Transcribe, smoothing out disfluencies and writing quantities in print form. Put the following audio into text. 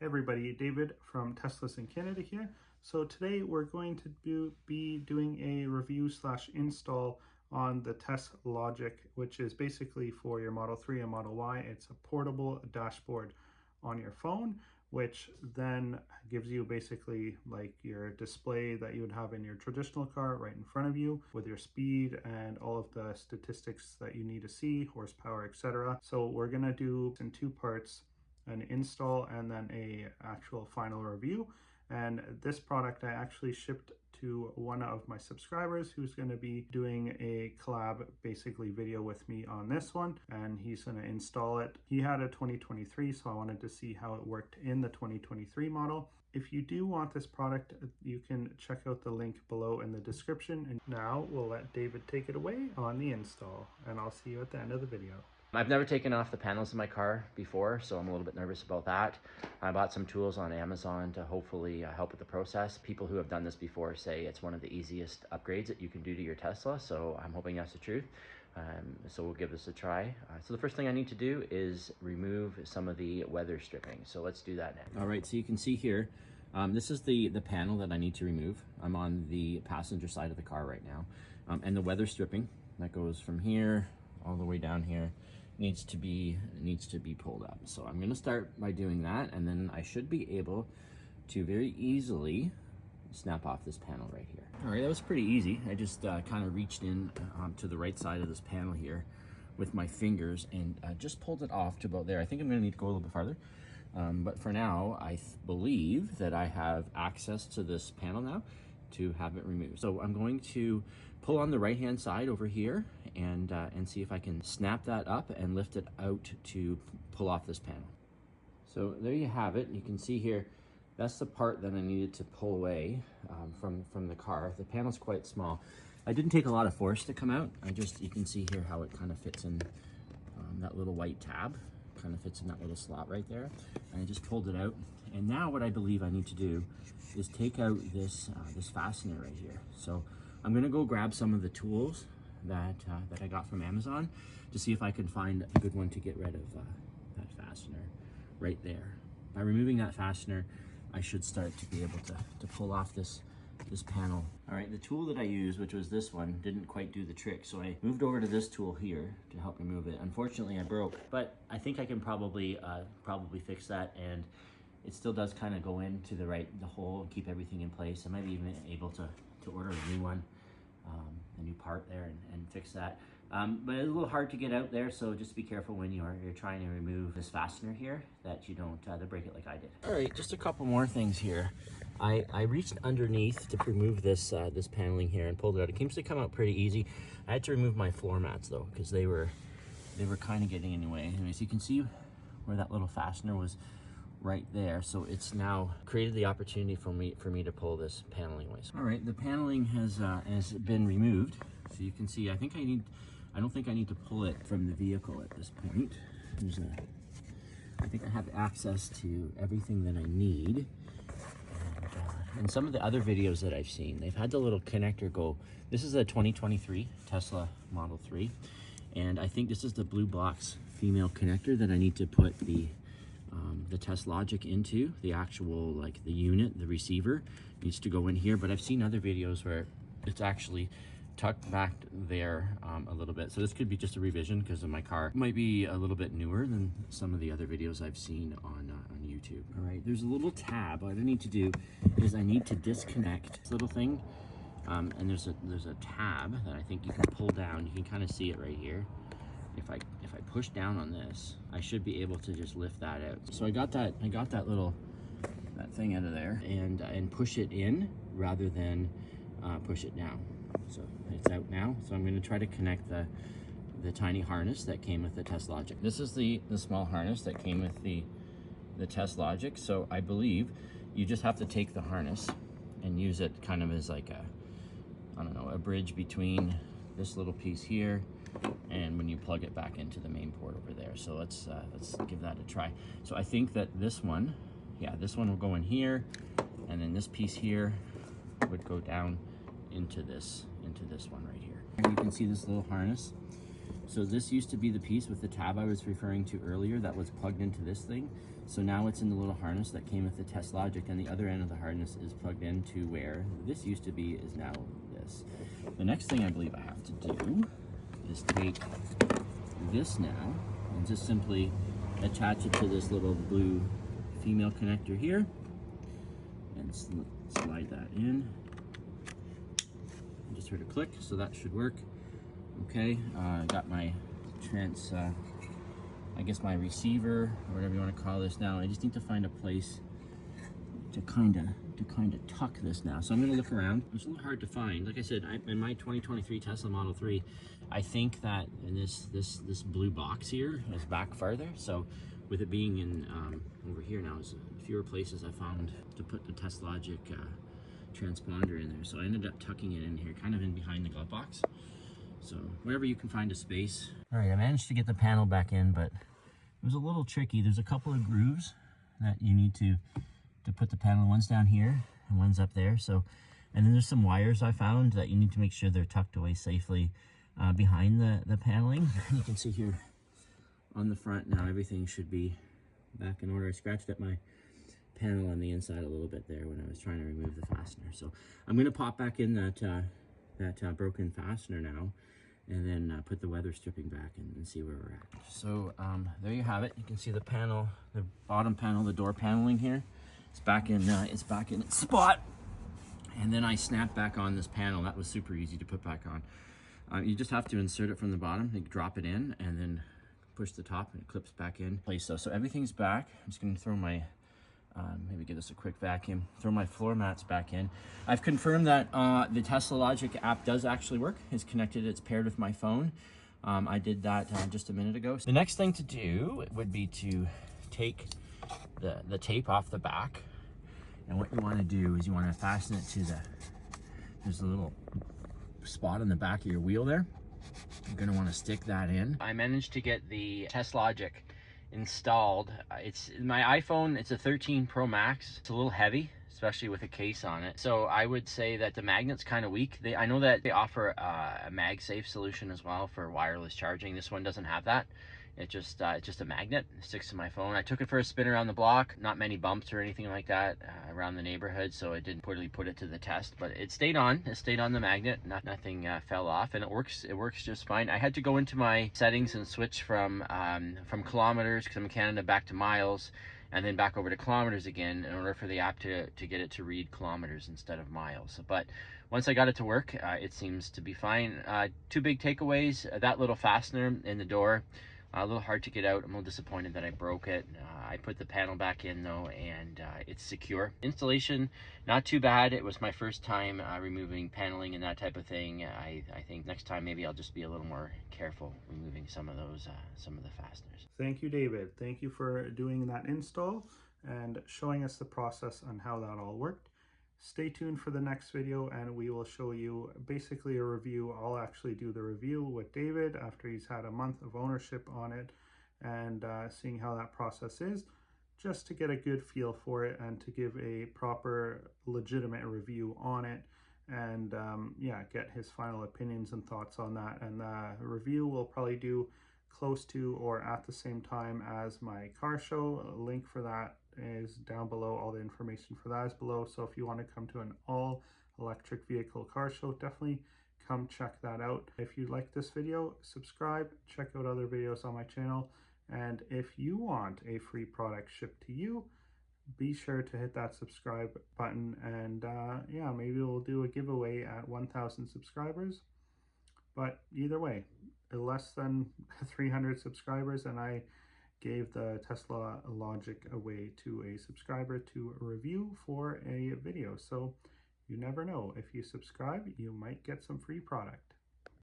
Hey everybody, David from Teslas in Canada here. So today we're going to be doing a review slash install on the Teslogic, which is basically for your Model 3 and Model Y. It's a portable dashboard on your phone, which then gives you basically like your display that you would have in your traditional car right in front of you with your speed and all of the statistics that you need to see, horsepower, etc. So we're gonna do in two parts, an install and then a actual final review. And this product I actually shipped to one of my subscribers who's going to be doing a collab basically video with me on this one, and he's going to install it. He had a 2023, so I wanted to see how it worked in the 2023 model. If you do want this product, you can check out the link below in the description. And now we'll let David take it away on the install, and I'll see you at the end of the video. I've never taken off the panels in my car before, so I'm a little bit nervous about that. I bought some tools on Amazon to hopefully help with the process. People who have done this before say it's one of the easiest upgrades that you can do to your Tesla, so I'm hoping that's the truth. So we'll give this a try. So the first thing I need to do is remove some of the weather stripping. So let's do that now. All right, so you can see here, this is the panel that I need to remove. I'm on the passenger side of the car right now. And the weather stripping that goes from here all the way down here needs to be pulled up. So I'm going to start by doing that, and then I should be able to very easily snap off this panel right here. All right, that was pretty easy. I just kind of reached in to the right side of this panel here with my fingers and just pulled it off to about there. I think I'm going to need to go a little bit farther, but for now I believe that I have access to this panel now to have it removed. So I'm going to pull on the right hand side over here and see if I can snap that up and lift it out to pull off this panel. So there you have it. You can see here, that's the part that I needed to pull away from the car. The panel's quite small. I didn't take a lot of force to come out. You can see here how it kind of fits in that little white tab, kind of fits in that little slot right there. And I just pulled it out. And now what I believe I need to do is take out this fastener right here. So I'm gonna go grab some of the tools that I got from Amazon to see if I can find a good one to get rid of that fastener right there. By removing that fastener, I should start to be able to pull off this panel. All right, the tool that I used, which was this one, didn't quite do the trick. So I moved over to this tool here to help remove it. Unfortunately, I broke, but I think I can probably fix that, and it still does kind of go into the hole and keep everything in place. I might be even able to order a new one, a new part there and fix that. But it's a little hard to get out there, so just be careful when you're trying to remove this fastener here that you don't break it like I did. All right, just a couple more things here. I reached underneath to remove this paneling here and pulled it out. It seems to come out pretty easy. I had to remove my floor mats though, because they were kind of getting in the way. Anyways, you can see where that little fastener was right there, so it's now created the opportunity for me to pull this paneling away. All right, the paneling has been removed, so you can see I don't think I need to pull it from the vehicle at this point. I think I have access to everything that I need. And some of the other videos that I've seen, they've had the little connector go. This is a 2023 Tesla Model 3, and I think this is the blue box female connector that I need to put the Teslogic into. The actual, like the unit, the receiver needs to go in here, but I've seen other videos where it's actually tucked back there a little bit. So this could be just a revision because of my car. It might be a little bit newer than some of the other videos I've seen on YouTube. All right, there's a little tab. What I need to do is I need to disconnect this little thing, and there's a tab that I think you can pull down. You can kind of see it right here. If I push down on this, I should be able to just lift that out. So I got that thing out of there and push it in rather than push it down. So it's out now. So I'm going to try to connect the tiny harness that came with the Teslogic. This is the small harness that came with the Teslogic. So I believe you just have to take the harness and use it kind of as like a bridge between this little piece here and when you plug it back into the main port over there. So let's give that a try. So I think that this one will go in here, and then this piece here would go down into this one right here. And you can see this little harness So this used to be the piece with the tab I was referring to earlier that was plugged into this thing. So now it's in the little harness that came with the Teslogic, and the other end of the harness is plugged into where this used to be is now this. The next thing I believe I have to do is take this now and just simply attach it to this little blue female connector here and slide that in. I just heard a click, so that should work. Okay, I got my I guess my receiver or whatever you want to call this now. I just need to find a place to kind of tuck this now. So I'm going to look around. It's a little hard to find. Like I said, in my 2023 Tesla Model 3, I think that in this blue box here is back farther. So with it being in over here now, is fewer places I found to put the Teslogic transponder in there. So I ended up tucking it in here, kind of in behind the glove box. So wherever you can find a space. All right, I managed to get the panel back in, but it was a little tricky. There's a couple of grooves that you need to put the panel. One's down here and one's up there. So, and then there's some wires I found that you need to make sure they're tucked away safely behind the paneling. You can see here on the front now, everything should be back in order. I scratched up my panel on the inside a little bit there when I was trying to remove the fastener. So I'm going to pop back in that broken fastener now, and then put the weather stripping back and see where we're at. So there you have it. You can see the panel, the bottom panel, the door paneling here. It's back in its spot. And then I snapped back on this panel. That was super easy to put back on. You just have to insert it from the bottom, like drop it in, and then push the top, and it clips back in place. So everything's back. I'm just going to throw my maybe give this a quick vacuum, throw my floor mats back in. I've confirmed that the Teslogic app does actually work. It's connected, it's paired with my phone. I did that just a minute ago. The next thing to do would be to take the tape off the back. And what you want to do is you want to fasten it to there's a little spot on the back of your wheel there. You're going to want to stick that in. I managed to get the Teslogic installed. It's my iPhone, it's a 13 Pro Max. It's a little heavy, especially with a case on it. So I would say that the magnet's kind of weak. I know that they offer a MagSafe solution as well for wireless charging. This one doesn't have that. It's just a magnet. It sticks to my phone. I took it for a spin around the block. Not many bumps or anything like that around the neighborhood, so it didn't really put it to the test. But it stayed on. It stayed on the magnet. Nothing fell off, and it works. It works just fine. I had to go into my settings and switch from kilometers, because I'm in Canada, back to miles, and then back over to kilometers again in order for the app to get it to read kilometers instead of miles. But once I got it to work, it seems to be fine. Two big takeaways: that little fastener in the door. A little hard to get out. I'm a little disappointed that I broke it. I put the panel back in though, and it's secure. Installation, not too bad. It was my first time removing paneling and that type of thing. I think next time maybe I'll just be a little more careful removing some of those, some of the fasteners. Thank you, David. Thank you for doing that install and showing us the process on how that all worked. Stay tuned for the next video, and we will show you basically a review. I'll actually do the review with David after he's had a month of ownership on it, and seeing how that process is, just to get a good feel for it and to give a proper, legitimate review on it, and yeah, get his final opinions and thoughts on that. And the review will probably do close to or at the same time as my car show. A link for that is down below. All the information for that is below. So if you want to come to an all electric vehicle car show, definitely come check that out. If you like this video, subscribe, check out other videos on my channel, and if you want a free product shipped to you, be sure to hit that subscribe button, and yeah, maybe we'll do a giveaway at 1,000 subscribers. But either way, less than 300 subscribers, and I gave the Teslogic away to a subscriber to review for a video. So you never know. If you subscribe, you might get some free product.